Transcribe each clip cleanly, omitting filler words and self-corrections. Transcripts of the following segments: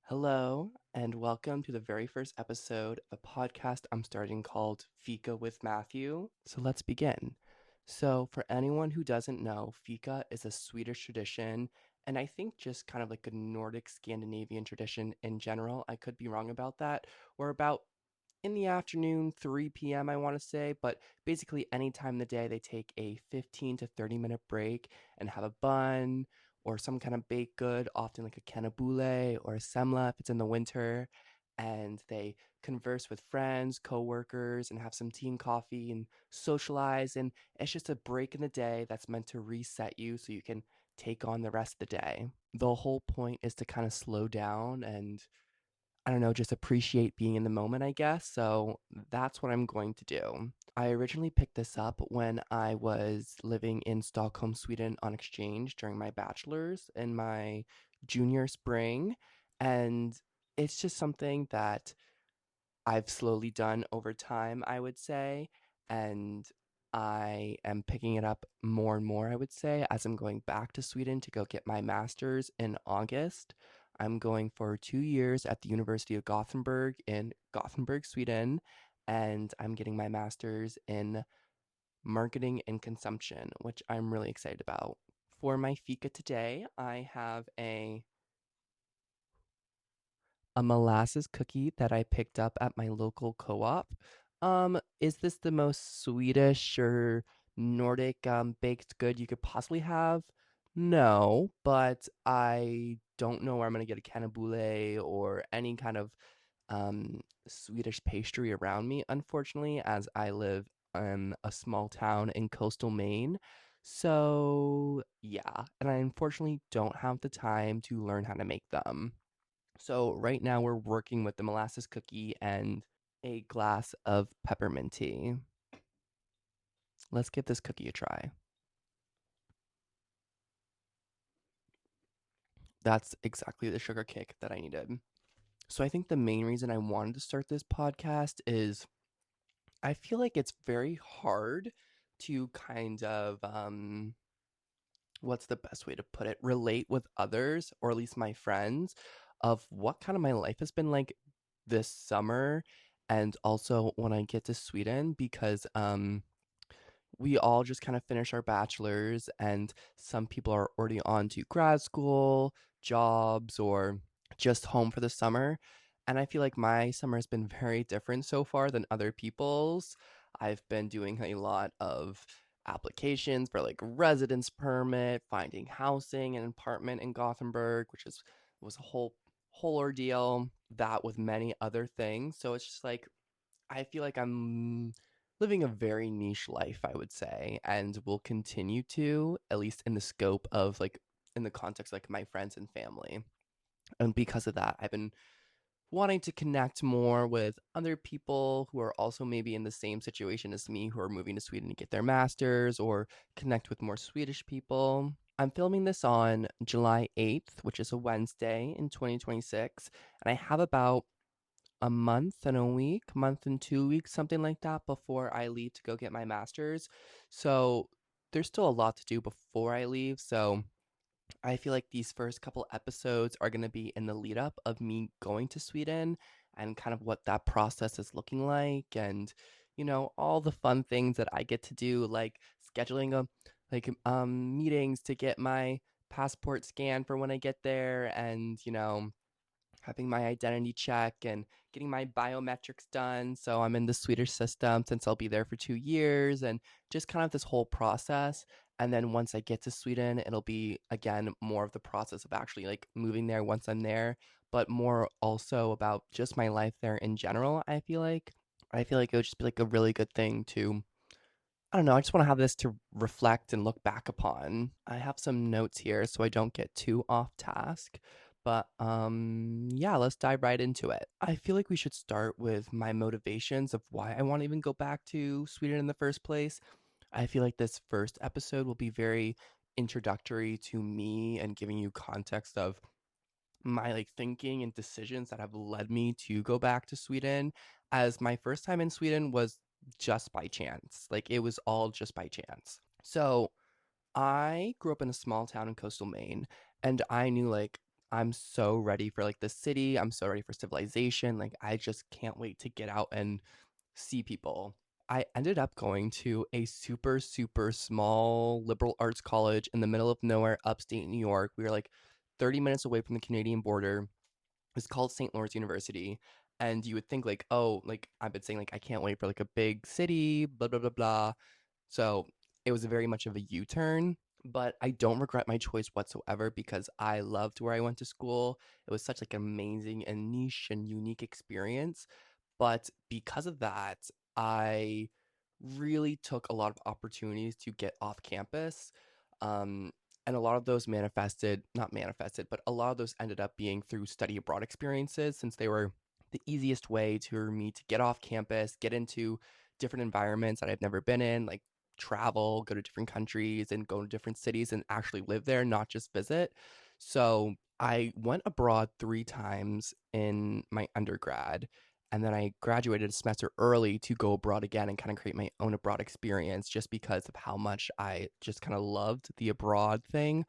Hello, and welcome to the very first episode of a podcast I'm starting called Fika with Matthew. So let's begin. So, for anyone who doesn't know, Fika is a Swedish tradition, and I think just kind of like a Nordic Scandinavian tradition in general. I could be wrong about that. Or about in the afternoon, 3 p.m., I want to say, but basically any time in the day, they take a 15 to 30-minute break and have a bun or some kind of baked good, often like a cannabule or a semla if it's in the winter. And they converse with friends, coworkers, and have some tea and coffee and socialize. And it's just a break in the day that's meant to reset you so you can take on the rest of the day. The whole point is to kind of slow down and I don't know, just appreciate being in the moment, I guess. So that's what I'm going to do. I originally picked this up when I was living in Stockholm, Sweden on exchange during my bachelor's in my junior spring. And it's just something that I've slowly done over time, I would say. And I am picking it up more and more, I would say, as I'm going back to Sweden to go get my master's in August. I'm going for 2 years at the University of Gothenburg in Gothenburg, Sweden, and I'm getting my master's in marketing and consumption, which I'm really excited about. For my fika today, I have a molasses cookie that I picked up at my local co-op. Is this the most Swedish or Nordic baked good you could possibly have? No, but I don't know where I'm gonna get a cannabule or any kind of Swedish pastry around me, unfortunately, as I live in a small town in coastal Maine. So, yeah, and I unfortunately don't have the time to learn how to make them. So right now we're working with the molasses cookie and a glass of peppermint tea. Let's give this cookie a try. That's exactly the sugar kick that I needed. So I think the main reason I wanted to start this podcast is I feel like it's very hard to kind of what's the best way to put it? Relate with others or at least my friends of what kind of my life has been like this summer and also when I get to Sweden because we all just kind of finish our bachelors and some people are already on to grad school, jobs or just home for the summer. And I feel like my summer has been very different so far than other people's. I've been doing a lot of applications for like residence permit, finding housing, an apartment in Gothenburg, which is was a whole ordeal. That with many other things. So it's just like I feel like I'm living a very niche life, I would say, and will continue to, at least in the scope of like in the context of, like my friends and family. And because of that, I've been wanting to connect more with other people who are also maybe in the same situation as me who are moving to Sweden to get their masters or connect with more Swedish people. I'm filming this on July 8th, which is a Wednesday in 2026, and I have about a month and a week, month and 2 weeks, something like that, before I leave to go get my master's. So there's still a lot to do before I leave. So I feel like these first couple episodes are going to be in the lead up of me going to Sweden and kind of what that process is looking like and all the fun things that I get to do like scheduling a meetings to get my passport scanned for when I get there and having my identity check and getting my biometrics done. So I'm in the Swedish system since I'll be there for 2 years and just kind of this whole process. And then once I get to Sweden, it'll be again more of the process of actually like moving there once I'm there, but more also about just my life there in general. I feel like it would just be like a really good thing to I don't know. I just want to have this to reflect and look back upon. I have some notes here so I don't get too off task. But yeah, let's dive right into it. I feel like we should start with my motivations of why I want to even go back to Sweden in the first place. I feel like this first episode will be very introductory to me and giving you context of my like thinking and decisions that have led me to go back to Sweden as my first time in Sweden was just by chance. Like it was all just by chance. So I grew up in a small town in coastal Maine and I knew like I'm so ready for like the city. I'm so ready for civilization. Like I just can't wait to get out and see people. I ended up going to a super, super small liberal arts college in the middle of nowhere, upstate New York. We were like 30 minutes away from the Canadian border. It's called St. Lawrence University. And you would think like, oh, like I've been saying, like I can't wait for like a big city, blah blah blah blah. So it was very much of a U-turn, but I don't regret my choice whatsoever because I loved where I went to school. It was such like an amazing and niche and unique experience. But because of that, I really took a lot of opportunities to get off campus. Um, and a lot of those manifested, not manifested, but a lot of those ended up being through study abroad experiences since they were the easiest way for me to get off campus, get into different environments that I've never been in, like travel, go to different countries and go to different cities and actually live there, not just visit. So I went abroad 3 times in my undergrad, and then I graduated a semester early to go abroad again and kind of create my own abroad experience just because of how much I just kind of loved the abroad thing.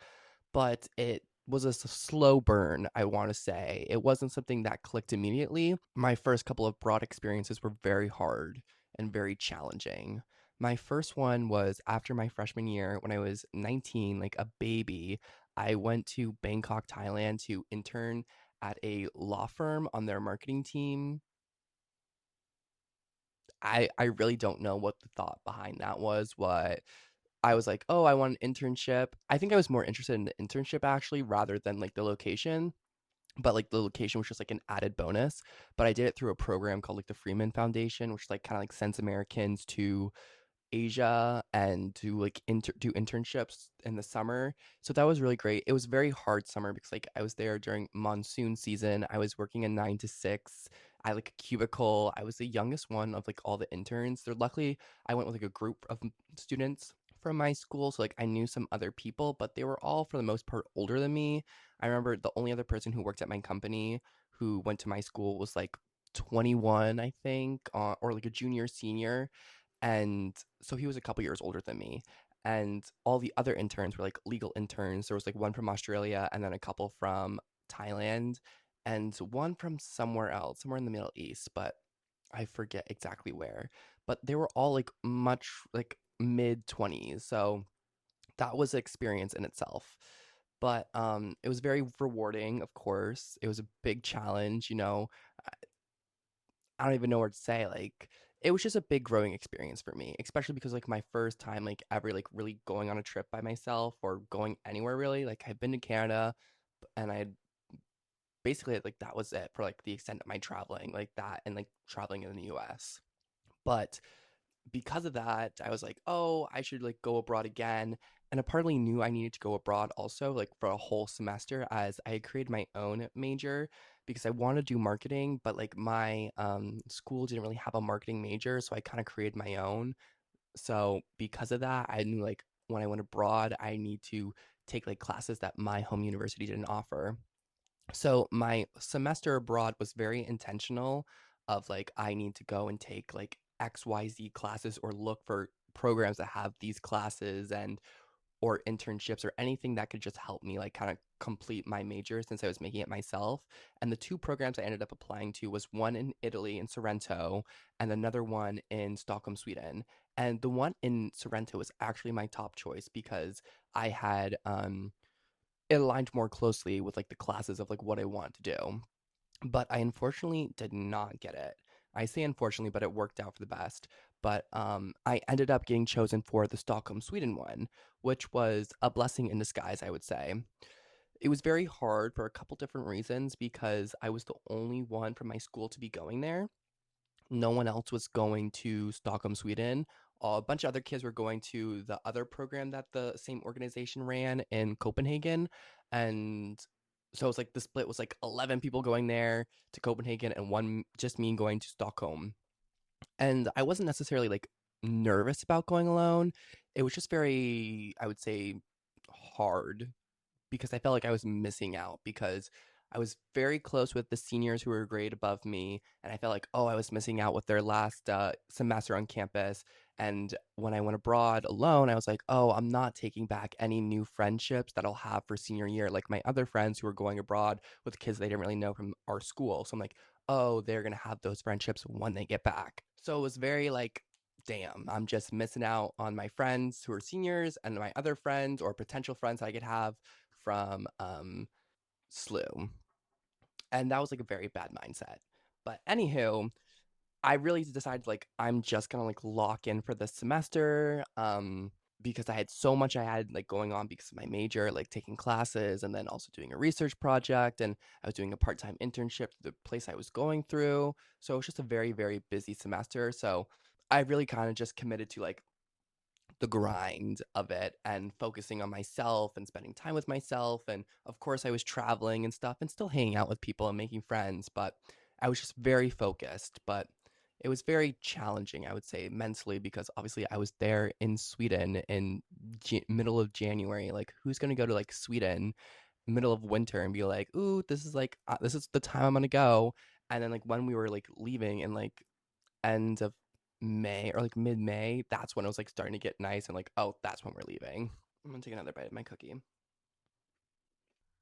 But it was a slow burn, I want to say. It wasn't something that clicked immediately. My first couple of broad experiences were very hard and very challenging. My first one was after my freshman year when I was 19, like a baby. I went to Bangkok, Thailand to intern at a law firm on their marketing team. I really don't know what the thought behind that was. What I was like, oh, I want an internship. I think I was more interested in the internship actually rather than like the location. But like the location was just like an added bonus. But I did it through a program called like the Freeman Foundation, which like kind of like sends Americans to Asia and to like do internships in the summer. So that was really great. It was a very hard summer because like I was there during monsoon season. I was working a 9 to 6. I like a cubicle. I was the youngest one of like all the interns. There luckily I went with like a group of students from my school, so like I knew some other people, but they were all for the most part older than me. I remember the only other person who worked at my company who went to my school was like 21, I think, or like a junior senior, and so he was a couple years older than me. And all the other interns were like legal interns. There was like one from Australia and then a couple from Thailand and one from somewhere else, somewhere in the Middle East, but I forget exactly where. But they were all like much like mid 20s. So that was an experience in itself. But it was very rewarding, of course. It was a big challenge, you know. I don't even know where to say, like, it was just a big growing experience for me, especially because, like, my first time, like, ever, like, really going on a trip by myself or going anywhere really. Like, I've been to Canada and I had basically, like, that was it for, like, the extent of my traveling, like, that and, like, traveling in the US. But because of that, I was like, oh, I should like go abroad again. And I partly knew I needed to go abroad also, like for a whole semester, as I had created my own major because I wanted to do marketing, but like my school didn't really have a marketing major. So I kind of created my own. So because of that, I knew like when I went abroad, I need to take like classes that my home university didn't offer. So my semester abroad was very intentional of like I need to go and take like XYZ classes or look for programs that have these classes and or internships or anything that could just help me like kind of complete my major since I was making it myself. And the two programs I ended up applying to was one in Italy in Sorrento and another one in Stockholm, Sweden. And the one in Sorrento was actually my top choice because I had it aligned more closely with like the classes of like what I want to do. But I unfortunately did not get it. I say unfortunately, but it worked out for the best. But I ended up getting chosen for the Stockholm, Sweden one, which was a blessing in disguise, I would say. It was very hard for a couple different reasons because I was the only one from my school to be going there. No one else was going to Stockholm, Sweden. A bunch of other kids were going to the other program that the same organization ran in Copenhagen. And so it was like the split was like 11 people going there to Copenhagen and one just me going to Stockholm. And I wasn't necessarily like nervous about going alone. It was just very, I would say, hard because I felt like I was missing out because I was very close with the seniors who were a grade above me, and I felt like, oh, I was missing out with their last semester on campus. And when I went abroad alone, I was like, oh, I'm not taking back any new friendships that I'll have for senior year, like my other friends who were going abroad with kids they didn't really know from our school. So I'm like, oh, they're gonna have those friendships when they get back. So it was very like, damn, I'm just missing out on my friends who are seniors and my other friends or potential friends I could have from SLU. And that was like a very bad mindset. But anywho, I really decided like I'm just gonna like lock in for this semester. Because I had so much I had like going on because of my major, like taking classes and then also doing a research project, and I was doing a part-time internship at the place I was going through. So it was just a very, very busy semester. So I really kind of just committed to like the grind of it and focusing on myself and spending time with myself. And of course, I was traveling and stuff and still hanging out with people and making friends, but I was just very focused. But it was very challenging, I would say, mentally, because obviously I was there in Sweden in middle of January. Like, who's going to go to like Sweden middle of winter and be like, ooh, this is like, this is the time I'm going to go. And then, like, when we were like leaving and like end of May or like mid May, that's when it was like starting to get nice and like, oh, that's when we're leaving. I'm gonna take another bite of my cookie.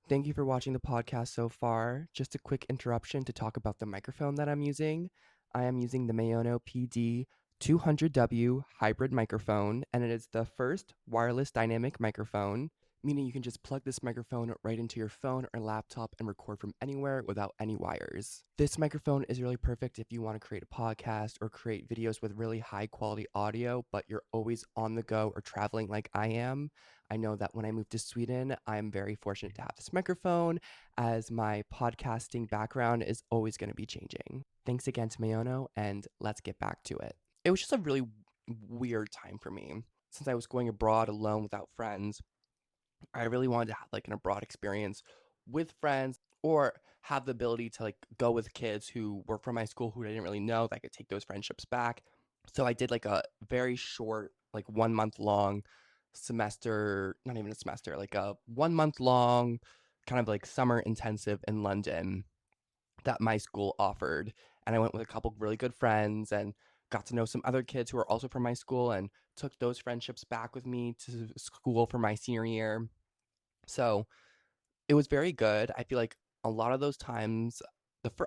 Thank you for watching the podcast so far. Just a quick interruption to talk about the microphone that I'm using. I am using the Mayono PD 200W hybrid microphone, and it is the first wireless dynamic microphone, meaning you can just plug this microphone right into your phone or laptop and record from anywhere without any wires. This microphone is really perfect if you want to create a podcast or create videos with really high quality audio, but you're always on the go or traveling like I am. I know that when I moved to Sweden, I'm very fortunate to have this microphone, as my podcasting background is always going to be changing. Thanks again to Mayono, and let's get back to it. It was just a really weird time for me. Since I was going abroad alone without friends, I really wanted to have like an abroad experience with friends or have the ability to like go with kids who were from my school who I didn't really know that I could take those friendships back. So I did like a very short, like 1 month long semester, not even a semester, like a 1 month long kind of like summer intensive in London that my school offered. And I went with a couple really good friends and got to know some other kids who are also from my school and took those friendships back with me to school for my senior year. So it was very good. I feel like a lot of those times,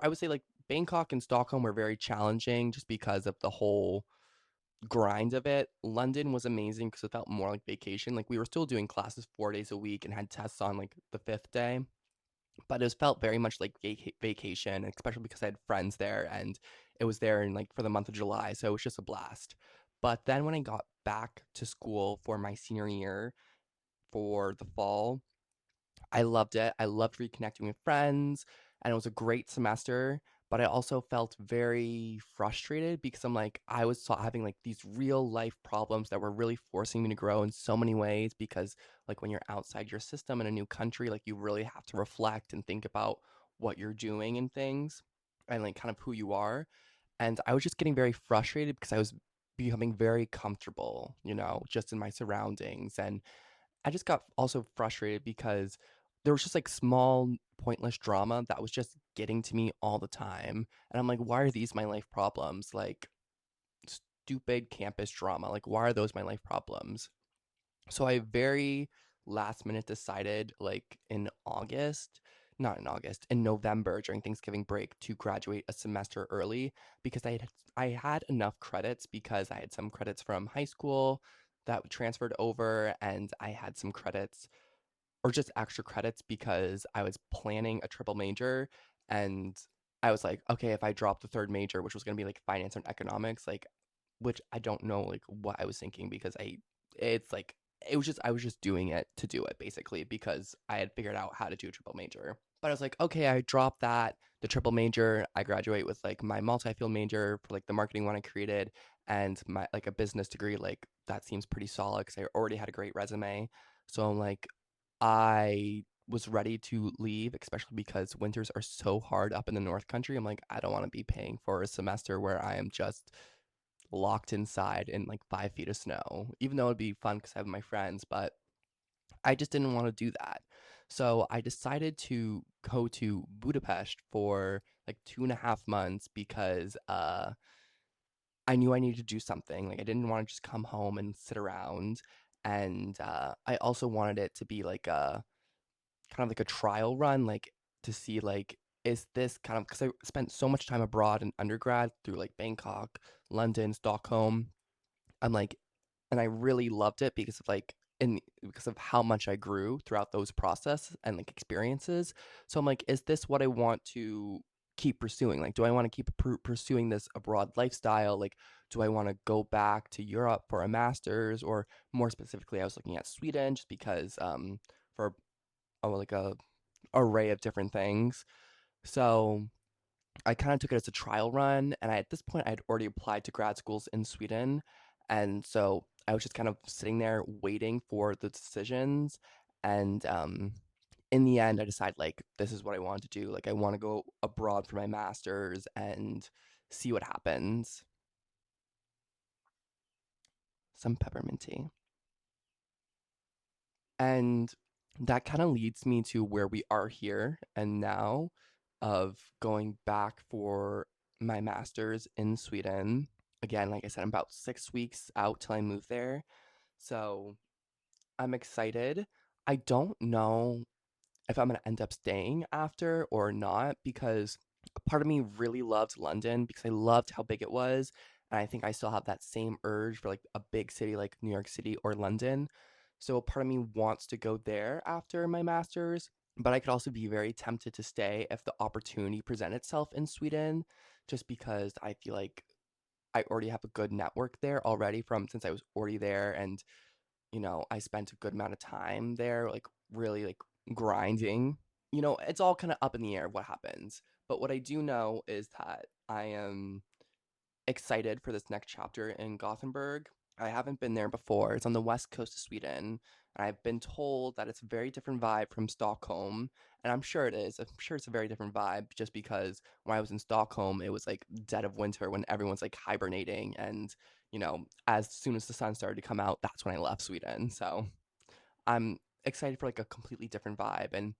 I would say like Bangkok and Stockholm were very challenging just because of the whole grind of it. London was amazing because it felt more like vacation. Like we were still doing classes 4 days a week and had tests on like the fifth day, but it felt very much like vacation, especially because I had friends there and it was there in like for the month of July. So it was just a blast. But then when I got back to school for my senior year for the fall, I loved it. I loved reconnecting with friends, and it was a great semester. But I also felt very frustrated because I'm like, I was having like these real life problems that were really forcing me to grow in so many ways. Because, like, when you're outside your system in a new country, like, you really have to reflect and think about what you're doing and things and like kind of who you are. And I was just getting very frustrated because I was becoming very comfortable, just in my surroundings. And I just got also frustrated because there was just like small pointless drama that was just getting to me all the time. And I'm like, why are these my life problems? Like stupid campus drama. Like, why are those my life problems? So I very last minute decided like in August, not in August, in November during Thanksgiving break to graduate a semester early because I had enough credits because I had some credits from high school that transferred over, and I had some credits or just extra credits because I was planning a triple major. And I was like, okay, if I drop the third major, which was going to be like finance and economics, like, which I don't know like what I was thinking because it's like, I was just doing it to do it basically because I had figured out how to do a triple major. But I was like, okay, I dropped the triple major. I graduate with like my multi-field major for like the marketing one I created and my like a business degree. Like that seems pretty solid because I already had a great resume. So I'm like, I was ready to leave, especially because winters are so hard up in the North Country. I'm like, I don't want to be paying for a semester where I am just locked inside in like 5 feet of snow, even though it'd be fun because I have my friends, but I just didn't want to do that. So I decided to go to Budapest for like 2.5 months because I knew I needed to do something. Like I didn't want to just come home and sit around. And I also wanted it to be like a kind of like a trial run, like to see like is this kind of because I spent so much time abroad in undergrad through like Bangkok, London, Stockholm. I'm like, and I really loved it because of like in because of how much I grew throughout those process and like experiences. So I'm like, is this what I want to keep pursuing? Like, do I want to keep pursuing this abroad lifestyle? Like, do I want to go back to Europe for a master's, or more specifically, I was looking at Sweden just because for like a array of different things. So I kind of took it as a trial run, and at this point, I'd already applied to grad schools in Sweden, and so I was just kind of sitting there waiting for the decisions. And in the end, I decided like this is what I wanted to do. Like I want to go abroad for my master's and see what happens. Some peppermint tea. And that kind of leads me to where we are here and now of going back for my master's in Sweden. Again, like I said, I'm about 6 weeks out till I move there. So I'm excited. I don't know if I'm gonna end up staying after or not because a part of me really loved London because I loved how big it was. And I think I still have that same urge for like a big city like New York City or London. So a part of me wants to go there after my master's, but I could also be very tempted to stay if the opportunity present itself in Sweden, just because I feel like I already have a good network there already from since I was already there and I spent a good amount of time there, like really like grinding. It's all kind of up in the air what happens. But what I do know is that I am excited for this next chapter in Gothenburg. I haven't been there before. It's on the west coast of Sweden. And I've been told that it's a very different vibe from Stockholm. And I'm sure it is. I'm sure it's a very different vibe just because when I was in Stockholm, it was like dead of winter when everyone's like hibernating. And, as soon as the sun started to come out, that's when I left Sweden. So I'm excited for like a completely different vibe and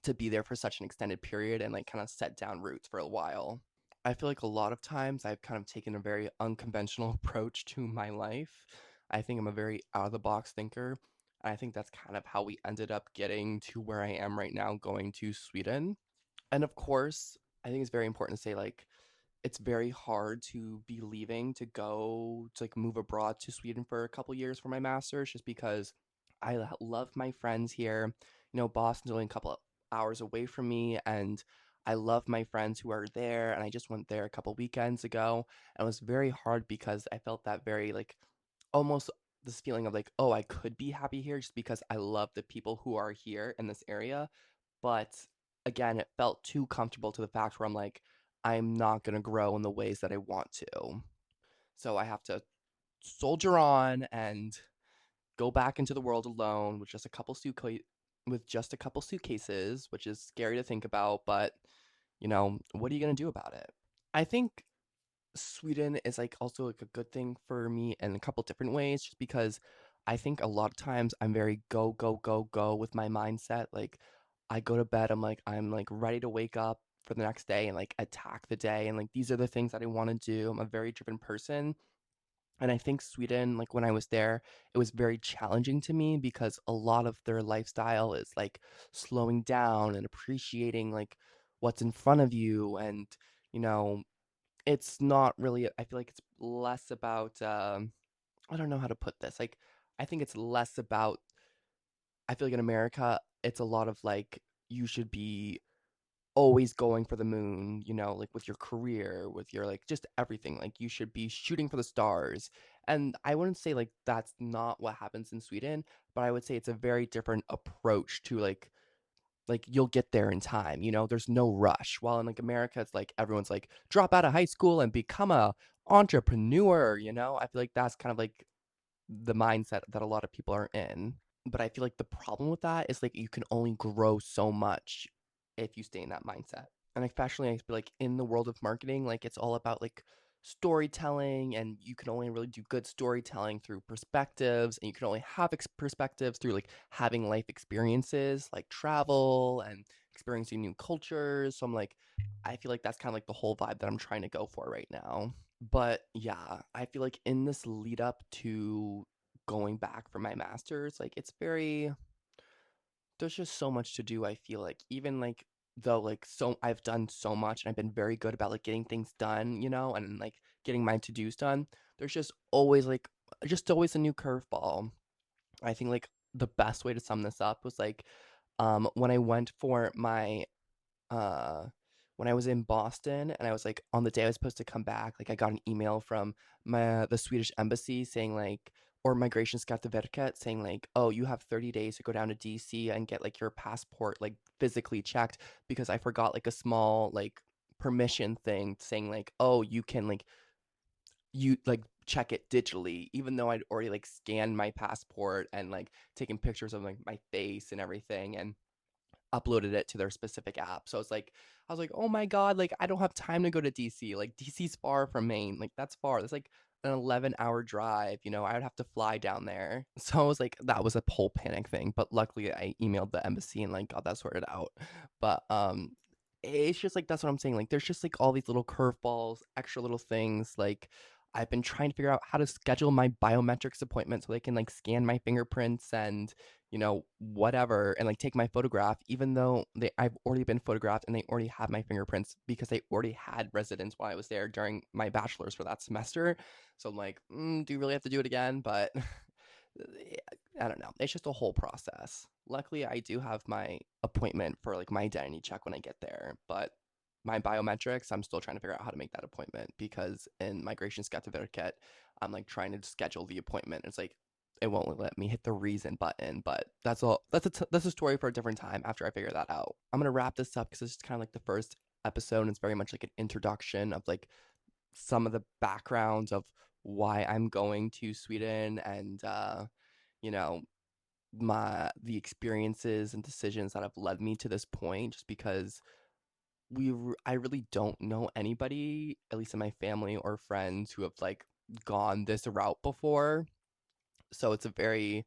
to be there for such an extended period and like kind of set down roots for a while. I feel like a lot of times I've kind of taken a very unconventional approach to my life. I think I'm a very out of the box thinker. And I think that's kind of how we ended up getting to where I am right now, going to Sweden. And of course, I think it's very important to say, like, it's very hard to be leaving to go to like move abroad to Sweden for a couple years for my master's just because love my friends here. Boston's only a couple of hours away from me and I love my friends who are there and I just went there a couple weekends ago and it was very hard because I felt that very like almost this feeling of like, oh, I could be happy here just because I love the people who are here in this area. But again, it felt too comfortable to the fact where I'm like, I'm not going to grow in the ways that I want to. So I have to soldier on and go back into the world alone with just a couple suitcases, which is scary to think about, but what are you going to do about it? I think Sweden is like also like a good thing for me in a couple different ways just because I think a lot of times I'm very go go go go with my mindset. Like I go to bed, I'm like ready to wake up for the next day and like attack the day and like these are the things that I want to do. I'm a very driven person. And I think Sweden, like when I was there, it was very challenging to me because a lot of their lifestyle is like slowing down and appreciating like what's in front of you and you know it's not really I feel like it's less about I don't know how to put this. Like I think it's less about I feel like in America it's a lot of like you should be always going for the moon, like with your career, with your like just everything. Like you should be shooting for the stars. And I wouldn't say like that's not what happens in Sweden, but I would say it's a very different approach to like you'll get there in time, there's no rush. While in like America it's like everyone's like drop out of high school and become a entrepreneur, I feel like that's kind of like the mindset that a lot of people are in. But I feel like the problem with that is like you can only grow so much if you stay in that mindset. And especially I feel like in the world of marketing, like it's all about like storytelling, and you can only really do good storytelling through perspectives, and you can only have perspectives through like having life experiences like travel and experiencing new cultures. So I'm like, I feel like that's kind of like the whole vibe that I'm trying to go for right now. But yeah, I feel like in this lead up to going back for my master's, like it's very, there's just so much to do. I feel like even like though like so I've done so much and I've been very good about like getting things done, and like getting my to-dos done, there's just always a new curveball. I think like the best way to sum this up was like when I went for my uh when I was in Boston and I was like on the day I was supposed to come back, like I got an email from the Swedish embassy saying like, or Migrationsskatteverket saying like, oh, you have 30 days to go down to DC and get like your passport like physically checked, because I forgot like a small like permission thing saying like, oh, you can like you like check it digitally, even though I'd already like scanned my passport and like taken pictures of like my face and everything and uploaded it to their specific app. So it's like I was like, "Oh my god, like I don't have time to go to DC. Like DC's far from Maine. Like that's far. That's like an 11-hour drive, I would have to fly down there." So I was like that was a whole panic thing, but luckily I emailed the embassy and like got that sorted out. But it's just like that's what I'm saying. Like there's just like all these little curveballs, extra little things like I've been trying to figure out how to schedule my biometrics appointment so they can like scan my fingerprints and whatever, and like take my photograph, even though I've already been photographed and they already have my fingerprints because they already had residence while I was there during my bachelor's for that semester. So I'm like, do you really have to do it again? But I don't know. It's just a whole process. Luckily, I do have my appointment for like my identity check when I get there, but my biometrics, I'm still trying to figure out how to make that appointment because in Migrationsskatteverket, I'm like trying to schedule the appointment. It's like it won't let me hit the reason button, but that's all. That's a story for a different time after I figure that out. I'm gonna wrap this up because it's kind of like the first episode. And it's very much like an introduction of like some of the backgrounds of why I'm going to Sweden and you know the experiences and decisions that have led me to this point. Just because I really don't know anybody, at least in my family or friends, who have like gone this route before. So it's a very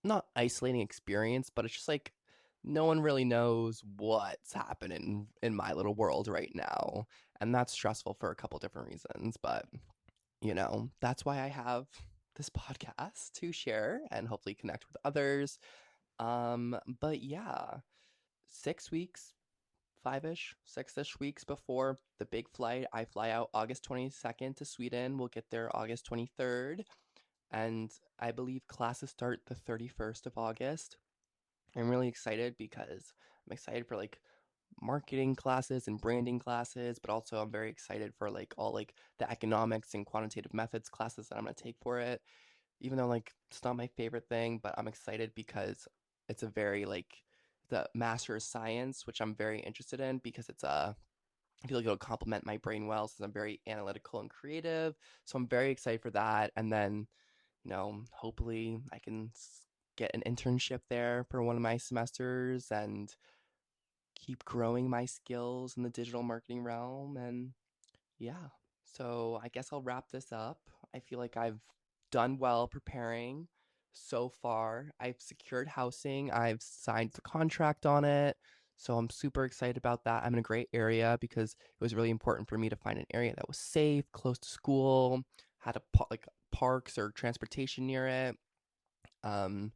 not isolating experience, but it's just like no one really knows what's happening in my little world right now. And that's stressful for a couple different reasons. But, that's why I have this podcast to share and hopefully connect with others. But yeah, 6 weeks, five-ish, 6-ish weeks before the big flight. I fly out August 22nd to Sweden. We'll get there August 23rd. And I believe classes start the 31st of August. I'm really excited because I'm excited for like marketing classes and branding classes, but also I'm very excited for like all like the economics and quantitative methods classes that I'm going to take for it. Even though like it's not my favorite thing, but I'm excited because it's a very like the master of science, which I'm very interested in because I feel like it'll complement my brain well since I'm very analytical and creative. So I'm very excited for that. And then hopefully I can get an internship there for one of my semesters and keep growing my skills in the digital marketing realm. And yeah, so I guess I'll wrap this up. I feel like I've done well preparing so far. I've secured housing, I've signed the contract on it. So I'm super excited about that. I'm in a great area because it was really important for me to find an area that was safe, close to school, had like parks or transportation near it. Um,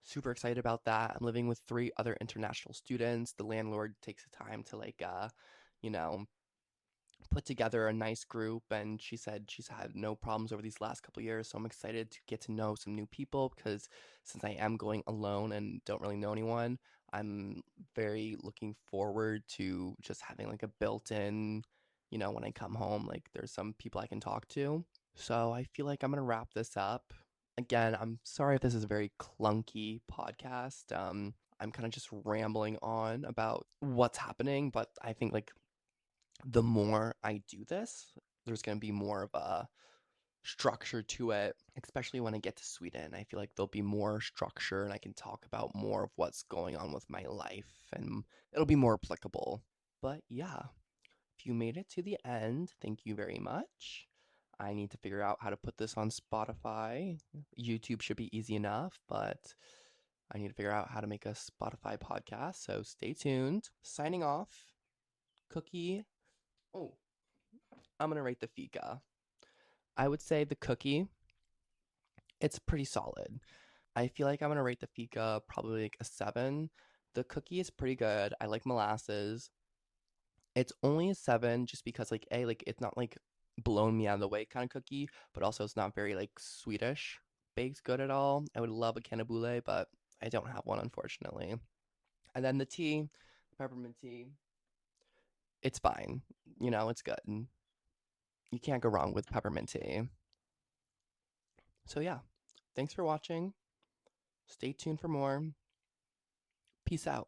Super excited about that. I'm living with three other international students. The landlord takes the time to like you know, put together a nice group, and she said she's had no problems over these last couple years. So I'm excited to get to know some new people because since I am going alone and don't really know anyone, I'm very looking forward to just having like a built-in, when I come home, like there's some people I can talk to. So I feel like I'm gonna wrap this up. Again, I'm sorry if this is a very clunky podcast. I'm kind of just rambling on about what's happening, but I think like the more I do this, there's going to be more of a structure to it, especially when I get to Sweden. I feel like there'll be more structure and I can talk about more of what's going on with my life and it'll be more applicable. But yeah, If you made it to the end, thank you very much. I need to figure out how to put this on Spotify. YouTube should be easy enough, but I need to figure out how to make a Spotify podcast. So stay tuned. Signing off. Cookie. Oh, I'm going to rate the Fika. I would say the cookie, it's pretty solid. I feel like I'm going to rate the Fika probably like a 7. The cookie is pretty good. I like molasses. It's only a 7 just because like like it's not like blown me out of the way kind of cookie, but also it's not very like Swedish baked good at all. I would love a canna brulee, but I don't have one unfortunately. And then the tea, peppermint tea, it's fine. It's good. You can't go wrong with peppermint tea. So yeah, thanks for watching. Stay tuned for more. Peace out.